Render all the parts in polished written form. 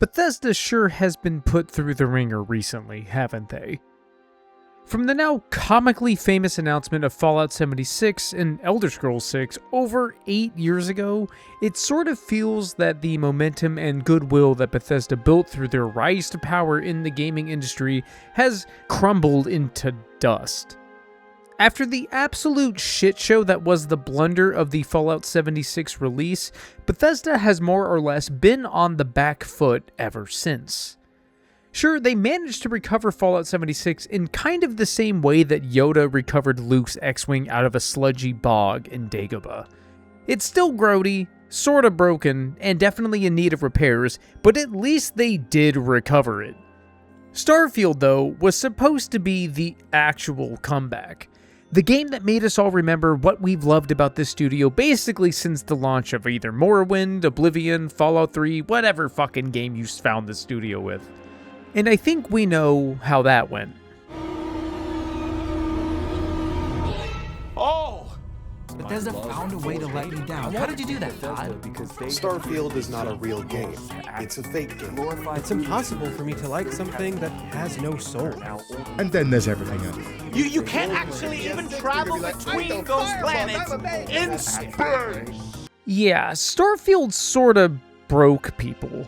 Bethesda sure has been put through the ringer recently, haven't they? From the now comically famous announcement of Fallout 76 and Elder Scrolls 6 over 8 years ago, it sort of feels that the momentum and goodwill that Bethesda built through their rise to power in the gaming industry has crumbled into dust. After the absolute shit show that was the blunder of the Fallout 76 release, Bethesda has more or less been on the back foot ever since. Sure, they managed to recover Fallout 76 in kind of the same way that Yoda recovered Luke's X-Wing out of a sludgy bog in Dagobah. It's still grody, sorta broken, and definitely in need of repairs, but at least they did recover it. Starfield, though, was supposed to be the actual comeback. The game that made us all remember what we've loved about this studio basically since the launch of either Morrowind, Oblivion, Fallout 3, whatever fucking game you found the studio with. And I think we know how that went. Oh! Bethesda found a way to let me down. How did you do that, Todd? Starfield is not a real game. It's a fake game. It's impossible for me to like something that has no soul. And then there's everything else. You can't actually even travel between those planets in space! Yeah, Starfield sorta broke people.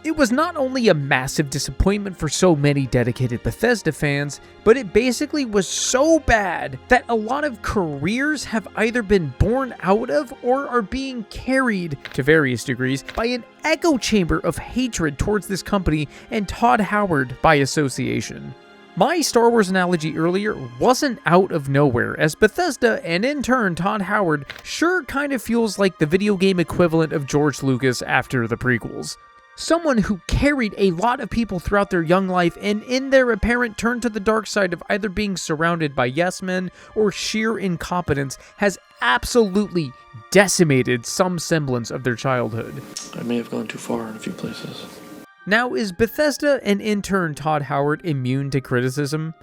It was not only a massive disappointment for so many dedicated Bethesda fans, but it basically was so bad that a lot of careers have either been born out of or are being carried, to various degrees, by an echo chamber of hatred towards this company and Todd Howard by association. My Star Wars analogy earlier wasn't out of nowhere, as Bethesda, and in turn Todd Howard, sure kind of feels like the video game equivalent of George Lucas after the prequels. Someone who carried a lot of people throughout their young life and in their apparent turn to the dark side of either being surrounded by yes men or sheer incompetence has absolutely decimated some semblance of their childhood. I may have gone too far in a few places. Now, is Bethesda and in turn Todd Howard immune to criticism?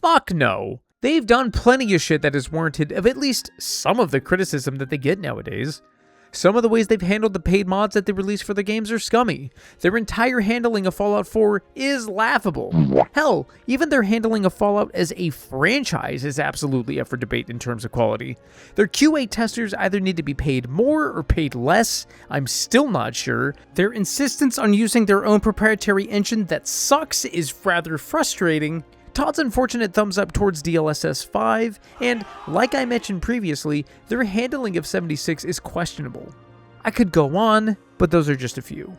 Fuck no. They've done plenty of shit that is warranted of at least some of the criticism that they get nowadays. Some of the ways they've handled the paid mods that they release for their games are scummy. Their entire handling of Fallout 4 is laughable. Hell, even their handling of Fallout as a franchise is absolutely up for debate in terms of quality. Their QA testers either need to be paid more or paid less, I'm still not sure. Their insistence on using their own proprietary engine that sucks is rather frustrating. Todd's unfortunate thumbs up towards DLSS 5, and, like I mentioned previously, their handling of 76 is questionable. I could go on, but those are just a few.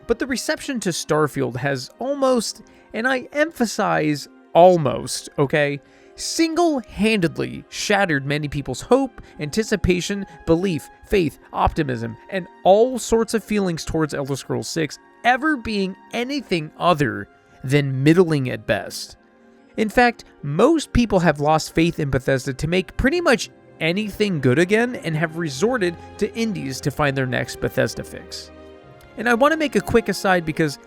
But the reception to Starfield has almost, and I emphasize almost, okay, single-handedly shattered many people's hope, anticipation, belief, faith, optimism, and all sorts of feelings towards Elder Scrolls 6 ever being anything other than middling at best. In fact, most people have lost faith in Bethesda to make pretty much anything good again and have resorted to indies to find their next Bethesda fix. And I want to make a quick aside because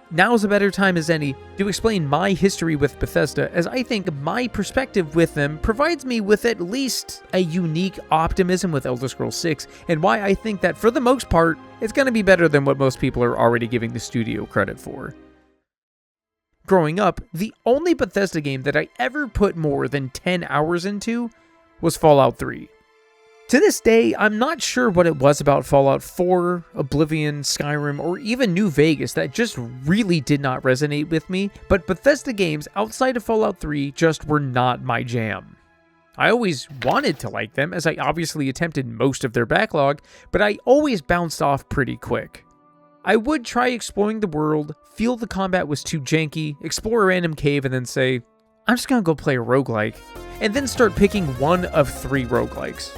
now's a better time as any to explain my history with Bethesda, as I think my perspective with them provides me with at least a unique optimism with Elder Scrolls 6, and why I think that for the most part, it's going to be better than what most people are already giving the studio credit for. Growing up, the only Bethesda game that I ever put more than 10 hours into was Fallout 3. To this day, I'm not sure what it was about Fallout 4, Oblivion, Skyrim, or even New Vegas that just really did not resonate with me, but Bethesda games outside of Fallout 3 just were not my jam. I always wanted to like them, as I obviously attempted most of their backlog, but I always bounced off pretty quick. I would try exploring the world, feel the combat was too janky, explore a random cave, and then say, I'm just gonna go play a roguelike, and then start picking one of 3 roguelikes.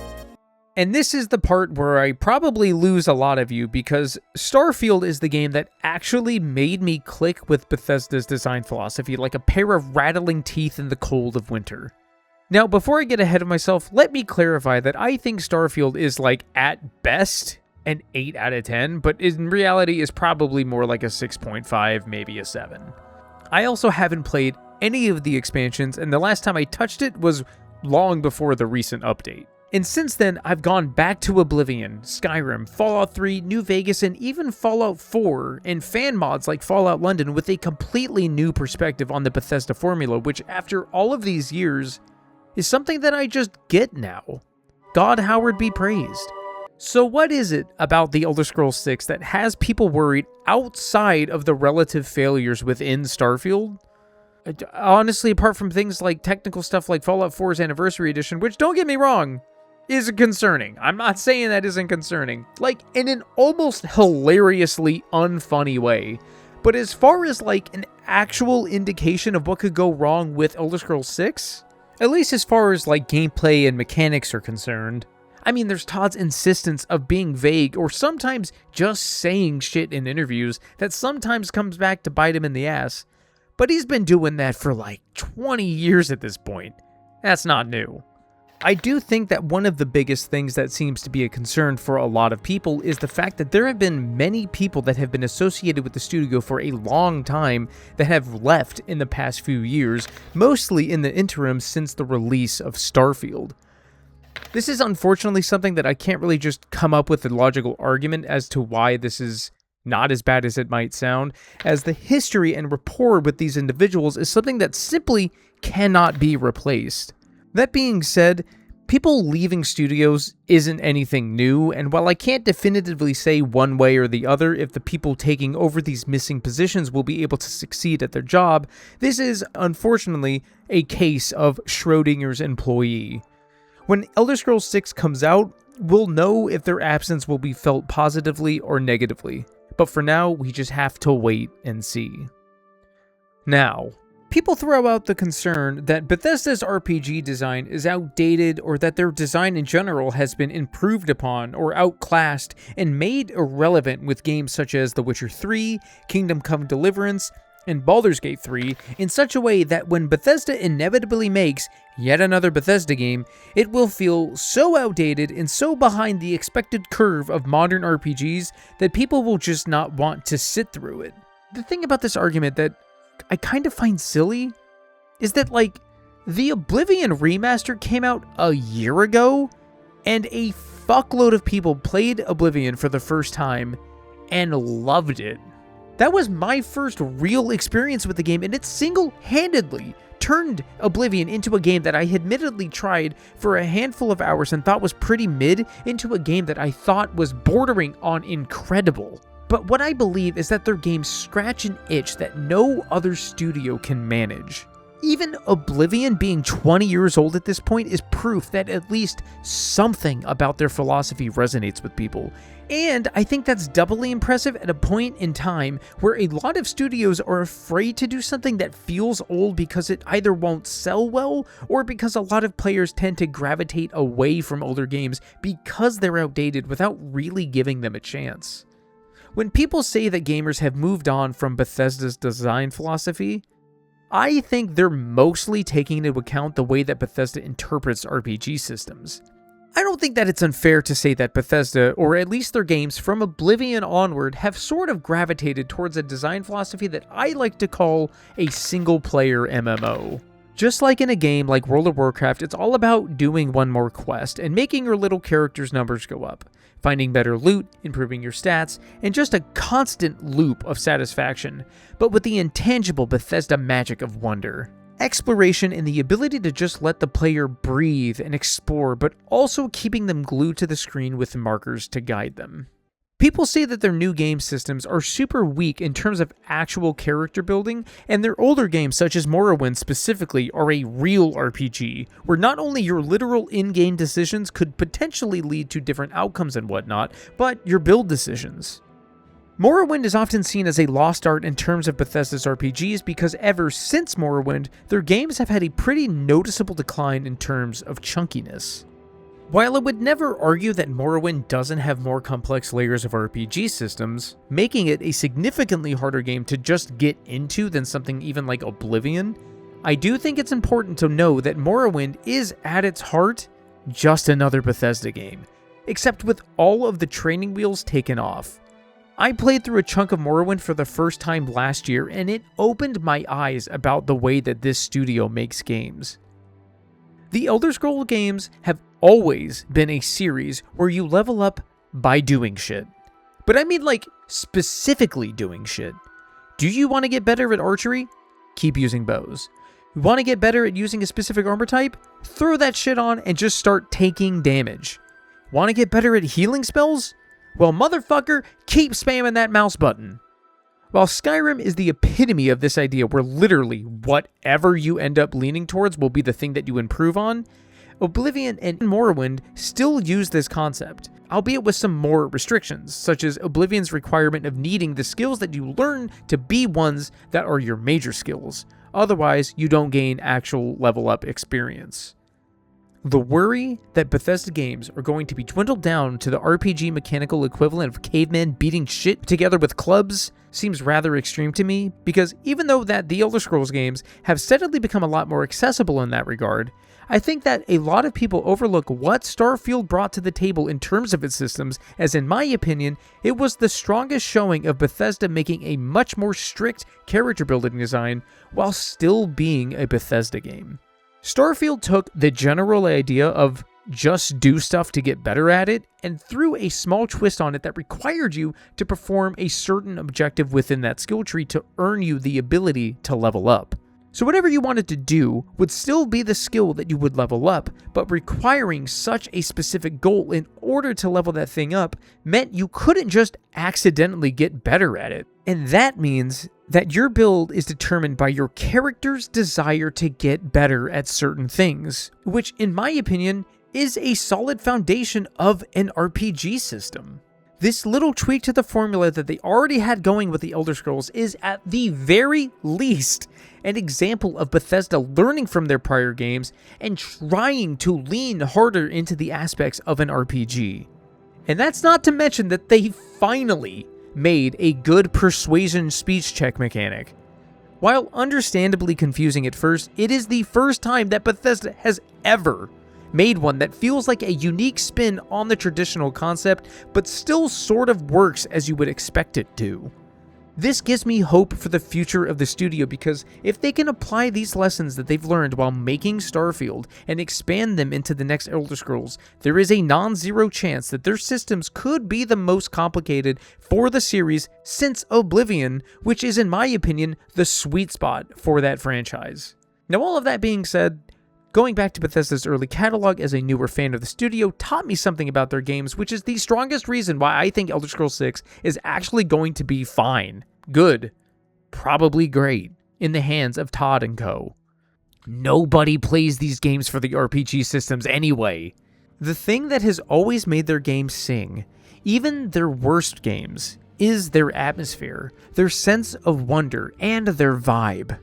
And this is the part where I probably lose a lot of you, because Starfield is the game that actually made me click with Bethesda's design philosophy like a pair of rattling teeth in the cold of winter. Now, before I get ahead of myself, let me clarify that I think Starfield is like, at best, an 8 out of 10, but in reality is probably more like a 6.5, maybe a 7. I also haven't played any of the expansions, and the last time I touched it was long before the recent update. And since then, I've gone back to Oblivion, Skyrim, Fallout 3, New Vegas, and even Fallout 4, and fan mods like Fallout London with a completely new perspective on the Bethesda formula, which after all of these years, is something that I just get now. God Howard be praised. So what is it about the Elder Scrolls 6 that has people worried outside of the relative failures within Starfield? Honestly, apart from things like technical stuff like Fallout 4's Anniversary Edition, which, don't get me wrong, is concerning. I'm not saying that isn't concerning. Like, in an almost hilariously unfunny way. But as far as, like, an actual indication of what could go wrong with Elder Scrolls 6, at least as far as, like, gameplay and mechanics are concerned, I mean, there's Todd's insistence of being vague or sometimes just saying shit in interviews that sometimes comes back to bite him in the ass. But he's been doing that for like 20 years at this point. That's not new. I do think that one of the biggest things that seems to be a concern for a lot of people is the fact that there have been many people that have been associated with the studio for a long time that have left in the past few years, mostly in the interim since the release of Starfield. This is unfortunately something that I can't really just come up with a logical argument as to why this is not as bad as it might sound, as the history and rapport with these individuals is something that simply cannot be replaced. That being said, people leaving studios isn't anything new, and while I can't definitively say one way or the other if the people taking over these missing positions will be able to succeed at their job, this is, unfortunately, a case of Schrodinger's employee. When Elder Scrolls 6 comes out, we'll know if their absence will be felt positively or negatively, but for now, we just have to wait and see. Now, people throw out the concern that Bethesda's RPG design is outdated or that their design in general has been improved upon or outclassed and made irrelevant with games such as The Witcher 3, Kingdom Come Deliverance, and Baldur's Gate 3 in such a way that when Bethesda inevitably makes yet another Bethesda game, it will feel so outdated and so behind the expected curve of modern RPGs that people will just not want to sit through it. The thing about this argument that I kind of find silly is that, like, the Oblivion remaster came out a year ago, and a fuckload of people played Oblivion for the first time and loved it. That was my first real experience with the game, and it single-handedly turned Oblivion into a game that I admittedly tried for a handful of hours and thought was pretty mid into a game that I thought was bordering on incredible. But what I believe is that their games scratch an itch that no other studio can manage. Even Oblivion being 20 years old at this point is proof that at least something about their philosophy resonates with people. And I think that's doubly impressive at a point in time where a lot of studios are afraid to do something that feels old because it either won't sell well or because a lot of players tend to gravitate away from older games because they're outdated without really giving them a chance. When people say that gamers have moved on from Bethesda's design philosophy, I think they're mostly taking into account the way that Bethesda interprets RPG systems. I don't think that it's unfair to say that Bethesda, or at least their games from Oblivion onward, have sort of gravitated towards a design philosophy that I like to call a single-player MMO. Just like in a game like World of Warcraft, it's all about doing one more quest and making your little character's numbers go up, finding better loot, improving your stats, and just a constant loop of satisfaction, but with the intangible Bethesda magic of wonder. Exploration and the ability to just let the player breathe and explore, but also keeping them glued to the screen with markers to guide them. People say that their new game systems are super weak in terms of actual character building, and their older games such as Morrowind specifically are a real RPG, where not only your literal in-game decisions could potentially lead to different outcomes and whatnot, but your build decisions. Morrowind is often seen as a lost art in terms of Bethesda's RPGs because ever since Morrowind, their games have had a pretty noticeable decline in terms of chunkiness. While I would never argue that Morrowind doesn't have more complex layers of RPG systems, making it a significantly harder game to just get into than something even like Oblivion, I do think it's important to know that Morrowind is, at its heart, just another Bethesda game, except with all of the training wheels taken off. I played through a chunk of Morrowind for the first time last year, and it opened my eyes about the way that this studio makes games. The Elder Scrolls games have always been a series where you level up by doing shit. But I mean like specifically doing shit. Do you want to get better at archery? Keep using bows. You want to get better at using a specific armor type? Throw that shit on and just start taking damage. Want to get better at healing spells? Well, motherfucker, keep spamming that mouse button. While Skyrim is the epitome of this idea where literally whatever you end up leaning towards will be the thing that you improve on, Oblivion and Morrowind still use this concept, albeit with some more restrictions, such as Oblivion's requirement of needing the skills that you learn to be ones that are your major skills. Otherwise, you don't gain actual level up experience. The worry that Bethesda games are going to be dwindled down to the RPG mechanical equivalent of cavemen beating shit together with clubs seems rather extreme to me, because even though that the Elder Scrolls games have steadily become a lot more accessible in that regard, I think that a lot of people overlook what Starfield brought to the table in terms of its systems, as in my opinion, it was the strongest showing of Bethesda making a much more strict character building design while still being a Bethesda game. Starfield took the general idea of just do stuff to get better at it and threw a small twist on it that required you to perform a certain objective within that skill tree to earn you the ability to level up. So whatever you wanted to do would still be the skill that you would level up, but requiring such a specific goal in order to level that thing up meant you couldn't just accidentally get better at it. And that means that your build is determined by your character's desire to get better at certain things, which in my opinion is a solid foundation of an RPG system. This little tweak to the formula that they already had going with the Elder Scrolls is at the very least an example of Bethesda learning from their prior games and trying to lean harder into the aspects of an RPG. And that's not to mention that they finally made a good persuasion speech check mechanic. While understandably confusing at first, it is the first time that Bethesda has ever made one that feels like a unique spin on the traditional concept, but still sort of works as you would expect it to. This gives me hope for the future of the studio, because if they can apply these lessons that they've learned while making Starfield and expand them into the next Elder Scrolls, there is a non-zero chance that their systems could be the most complicated for the series since Oblivion, which is in my opinion the sweet spot for that franchise. Now, all of that being said, going back to Bethesda's early catalog as a newer fan of the studio taught me something about their games, which is the strongest reason why I think Elder Scrolls 6 is actually going to be fine, good, probably great, in the hands of Todd and co. Nobody plays these games for the RPG systems anyway. The thing that has always made their games sing, even their worst games, is their atmosphere, their sense of wonder, and their vibe.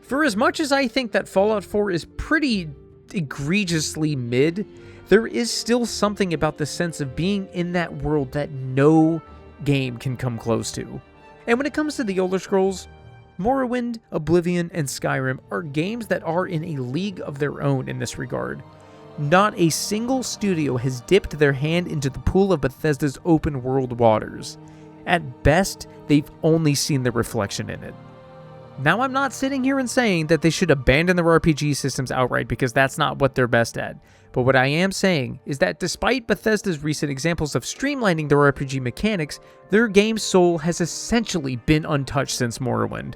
For as much as I think that Fallout 4 is pretty egregiously mid, there is still something about the sense of being in that world that no game can come close to. And when it comes to the Elder Scrolls, Morrowind, Oblivion, and Skyrim are games that are in a league of their own in this regard. Not a single studio has dipped their hand into the pool of Bethesda's open world waters. At best, they've only seen the reflection in it. Now, I'm not sitting here and saying that they should abandon their RPG systems outright, because that's not what they're best at. But what I am saying is that despite Bethesda's recent examples of streamlining their RPG mechanics, their game's soul has essentially been untouched since Morrowind.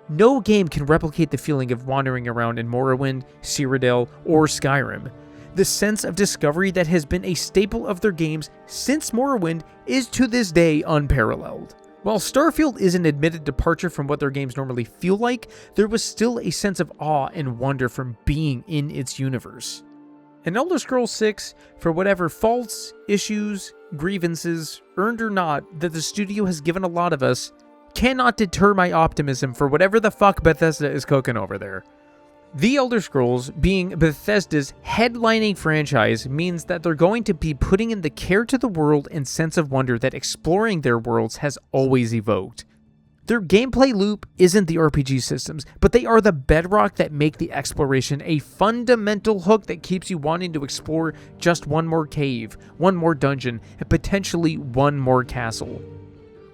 No game can replicate the feeling of wandering around in Morrowind, Cyrodiil, or Skyrim. The sense of discovery that has been a staple of their games since Morrowind is to this day unparalleled. While Starfield is an admitted departure from what their games normally feel like, there was still a sense of awe and wonder from being in its universe. And Elder Scrolls 6, for whatever faults, issues, grievances, earned or not, that the studio has given a lot of us, cannot deter my optimism for whatever the fuck Bethesda is cooking over there. The Elder Scrolls, being Bethesda's headlining franchise, means that they're going to be putting in the care to the world and sense of wonder that exploring their worlds has always evoked. Their gameplay loop isn't the RPG systems, but they are the bedrock that make the exploration a fundamental hook that keeps you wanting to explore just one more cave, one more dungeon, and potentially one more castle.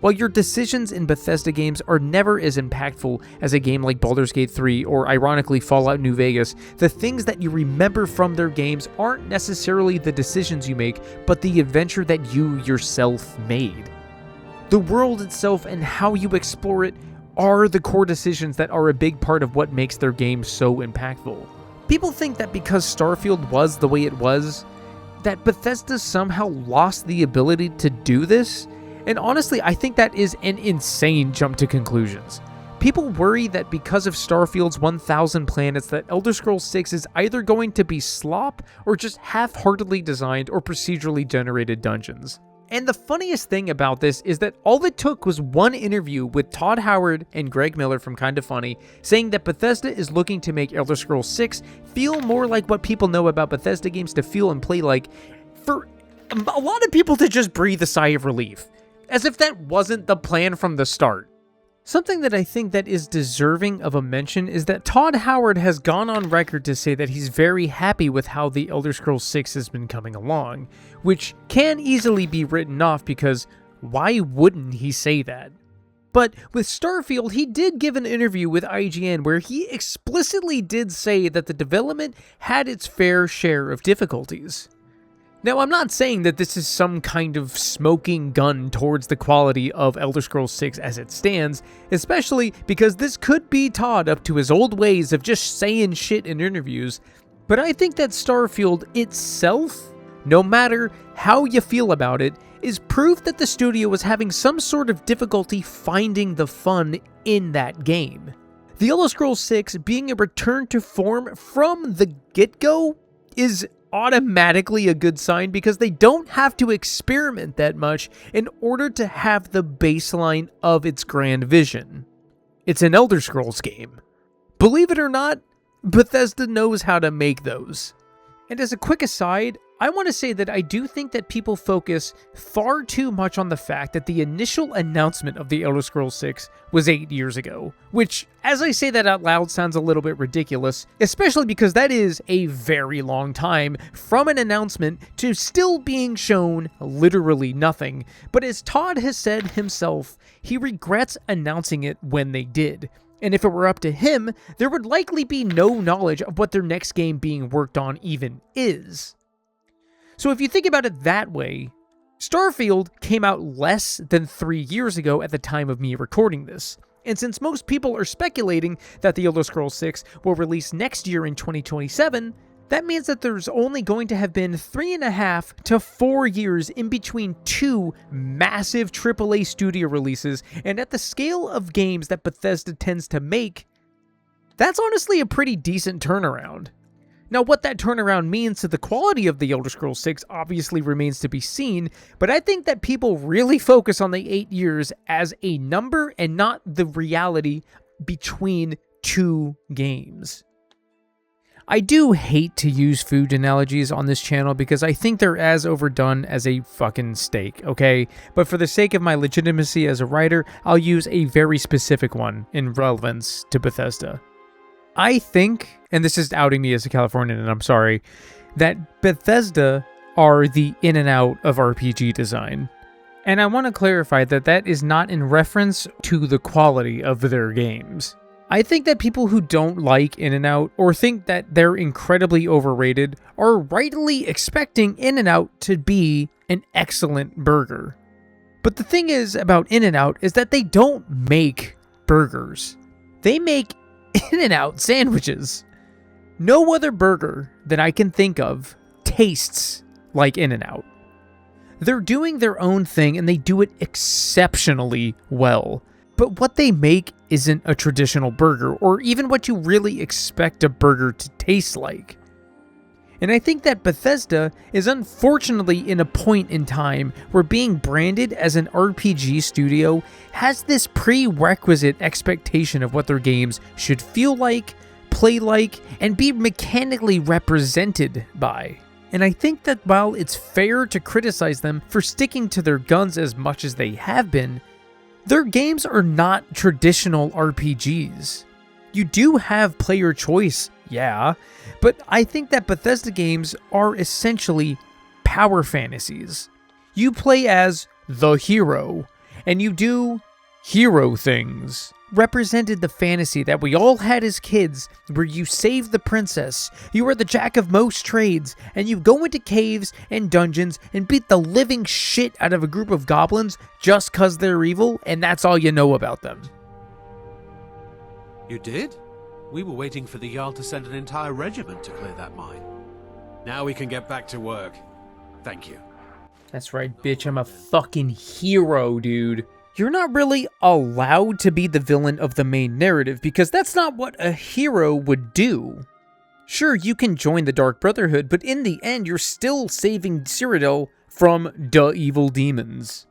While your decisions in Bethesda games are never as impactful as a game like Baldur's Gate 3 or ironically Fallout New Vegas, the things that you remember from their games aren't necessarily the decisions you make, but the adventure that you yourself made. The world itself and how you explore it are the core decisions that are a big part of what makes their game so impactful. People think that because Starfield was the way it was, that Bethesda somehow lost the ability to do this, and honestly, I think that is an insane jump to conclusions. People worry that because of Starfield's 1,000 planets that Elder Scrolls 6 is either going to be slop or just half-heartedly designed or procedurally generated dungeons. And the funniest thing about this is that all it took was one interview with Todd Howard and Greg Miller from Kinda Funny saying that Bethesda is looking to make Elder Scrolls 6 feel more like what people know about Bethesda games to feel and play like, for a lot of people to just breathe a sigh of relief. As if that wasn't the plan from the start. Something that I think that is deserving of a mention is that Todd Howard has gone on record to say that he's very happy with how the Elder Scrolls 6 has been coming along, which can easily be written off because why wouldn't he say that? But with Starfield, he did give an interview with IGN where he explicitly did say that the development had its fair share of difficulties. Now, I'm not saying that this is some kind of smoking gun towards the quality of Elder Scrolls 6 as it stands, especially because this could be Todd up to his old ways of just saying shit in interviews, but I think that Starfield itself, no matter how you feel about it, is proof that the studio was having some sort of difficulty finding the fun in that game. The Elder Scrolls 6 being a return to form from the get-go is automatically a good sign because they don't have to experiment that much in order to have the baseline of its grand vision. It's an Elder Scrolls game. Believe it or not, Bethesda knows how to make those. And as a quick aside, I want to say that I do think that people focus far too much on the fact that the initial announcement of the Elder Scrolls 6 was 8 years ago, which, as I say that out loud, sounds a little bit ridiculous, especially because that is a very long time from an announcement to still being shown literally nothing. But as Todd has said himself, he regrets announcing it when they did. And if it were up to him, there would likely be no knowledge of what their next game being worked on even is. So if you think about it that way, Starfield came out less than 3 years ago at the time of me recording this. And since most people are speculating that the Elder Scrolls 6 will release next year in 2027, that means that there's only going to have been 3.5 to 4 years in between two massive AAA studio releases, and at the scale of games that Bethesda tends to make, that's honestly a pretty decent turnaround. Now, what that turnaround means to the quality of the Elder Scrolls 6 obviously remains to be seen, but I think that people really focus on the 8 years as a number and not the reality between two games. I do hate to use food analogies on this channel because I think they're as overdone as a fucking steak, okay? But for the sake of my legitimacy as a writer, I'll use a very specific one in relevance to Bethesda. I think, and this is outing me as a Californian, and I'm sorry, that Bethesda are the in and out of RPG design. And I want to clarify that that is not in reference to the quality of their games. I think that people who don't like In-N-Out or think that they're incredibly overrated are rightly expecting In-N-Out to be an excellent burger. But the thing is about In-N-Out is that they don't make burgers. They make In-N-Out sandwiches. No other burger that I can think of tastes like In-N-Out. They're doing their own thing and they do it exceptionally well. But what they make isn't a traditional burger, or even what you really expect a burger to taste like. And I think that Bethesda is unfortunately in a point in time where being branded as an RPG studio has this prerequisite expectation of what their games should feel like, play like, and be mechanically represented by. And I think that while it's fair to criticize them for sticking to their guns as much as they have been, their games are not traditional RPGs. You do have player choice, yeah, but I think that Bethesda games are essentially power fantasies. You play as the hero, and you do hero things. Represented the fantasy that we all had as kids, where you save the princess, you are the jack of most trades, and you go into caves and dungeons and beat the living shit out of a group of goblins just cause they're evil, and that's all you know about them. You did? We were waiting for the Jarl to send an entire regiment to clear that mine. Now we can get back to work. Thank you. That's right, bitch, I'm a fucking hero, dude. You're not really allowed to be the villain of the main narrative because that's not what a hero would do. Sure, you can join the Dark Brotherhood, but in the end, you're still saving Cyrodiil from the evil demons.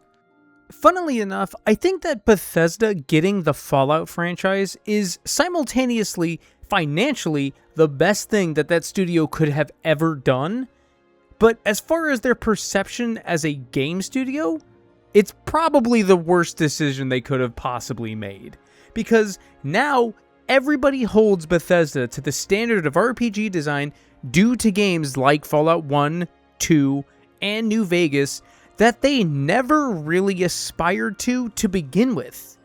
Funnily enough, I think that Bethesda getting the Fallout franchise is simultaneously, financially, the best thing that that studio could have ever done. But as far as their perception as a game studio, it's probably the worst decision they could have possibly made. Because now, everybody holds Bethesda to the standard of RPG design due to games like Fallout 1, 2, and New Vegas that they never really aspired to begin with.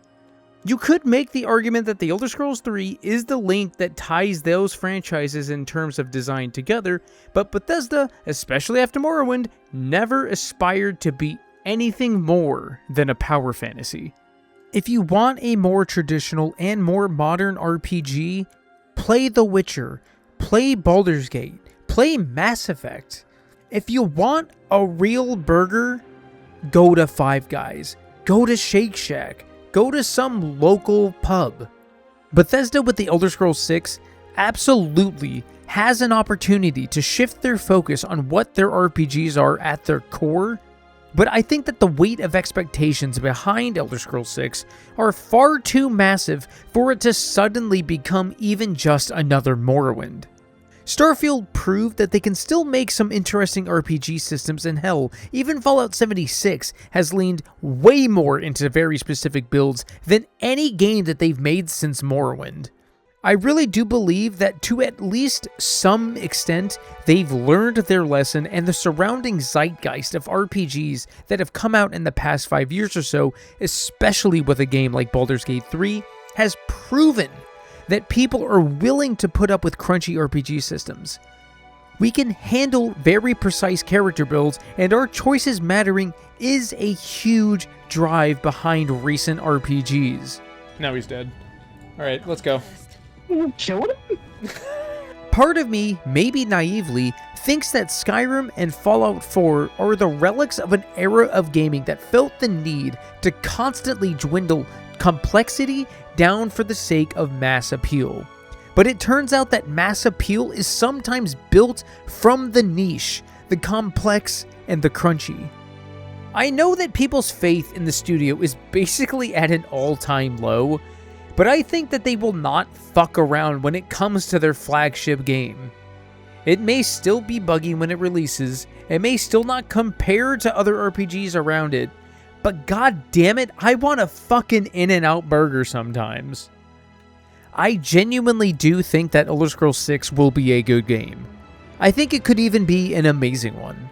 You could make the argument that The Elder Scrolls 3 is the link that ties those franchises in terms of design together, but Bethesda, especially after Morrowind, never aspired to be anything more than a power fantasy. If you want a more traditional and more modern RPG, play The Witcher, play Baldur's Gate, play Mass Effect. If you want a real burger, go to Five Guys, go to Shake Shack, go to some local pub. Bethesda with The Elder Scrolls 6 absolutely has an opportunity to shift their focus on what their RPGs are at their core, but I think that the weight of expectations behind Elder Scrolls 6 are far too massive for it to suddenly become even just another Morrowind. Starfield proved that they can still make some interesting RPG systems, and hell, even Fallout 76 has leaned way more into very specific builds than any game that they've made since Morrowind. I really do believe that to at least some extent, they've learned their lesson, and the surrounding zeitgeist of RPGs that have come out in the past 5 years or so, especially with a game like Baldur's Gate 3, has proven that people are willing to put up with crunchy RPG systems. We can handle very precise character builds, and our choices mattering is a huge drive behind recent RPGs. Now he's dead. Alright, let's go. Killed him? Part of me, maybe naively, thinks that Skyrim and Fallout 4 are the relics of an era of gaming that felt the need to constantly dwindle complexity down for the sake of mass appeal. But it turns out that mass appeal is sometimes built from the niche, the complex, and the crunchy. I know that people's faith in the studio is basically at an all-time low, but I think that they will not fuck around when it comes to their flagship game. It may still be buggy when it releases, it may still not compare to other RPGs around it, but god damn it, I want a fucking In-N-Out burger sometimes. I genuinely do think that Elder Scrolls 6 will be a good game. I think it could even be an amazing one.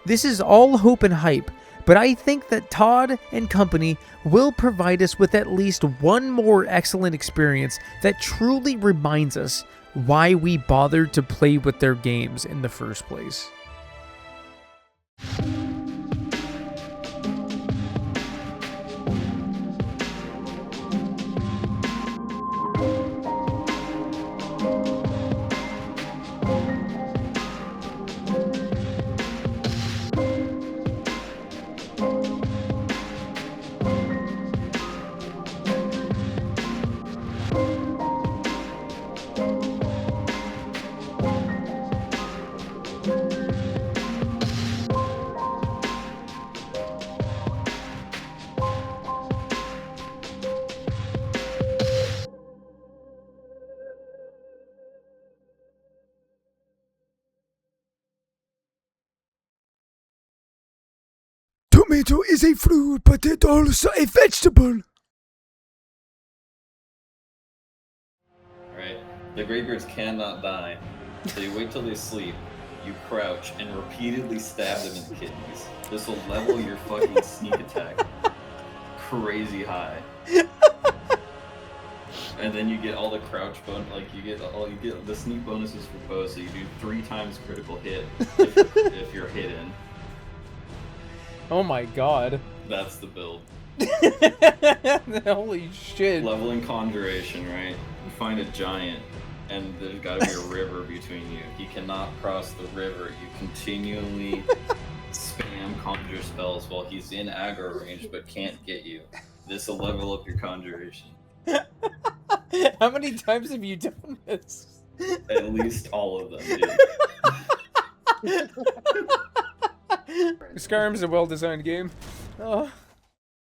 This is all hope and hype, but I think that Todd and company will provide us with at least one more excellent experience that truly reminds us why we bothered to play with their games in the first place. Tomato is a fruit, but it's also a vegetable. Alright, the Greybeards cannot die, so you wait till they sleep, you crouch, and repeatedly stab them in the kidneys. This will level your fucking sneak attack. crazy high. And then you get all the crouch like you get the sneak bonuses for bow, so you do 3 times critical hit if you're hidden. Oh my god. That's the build. Holy shit. Leveling Conjuration, right? You find a giant, and there's gotta be a river between you. He cannot cross the river. You continually spam conjure spells while he's in aggro range but can't get you. This will level up your Conjuration. How many times have you done this? At least all of them, dude. Skyrim's a well-designed game. Oh.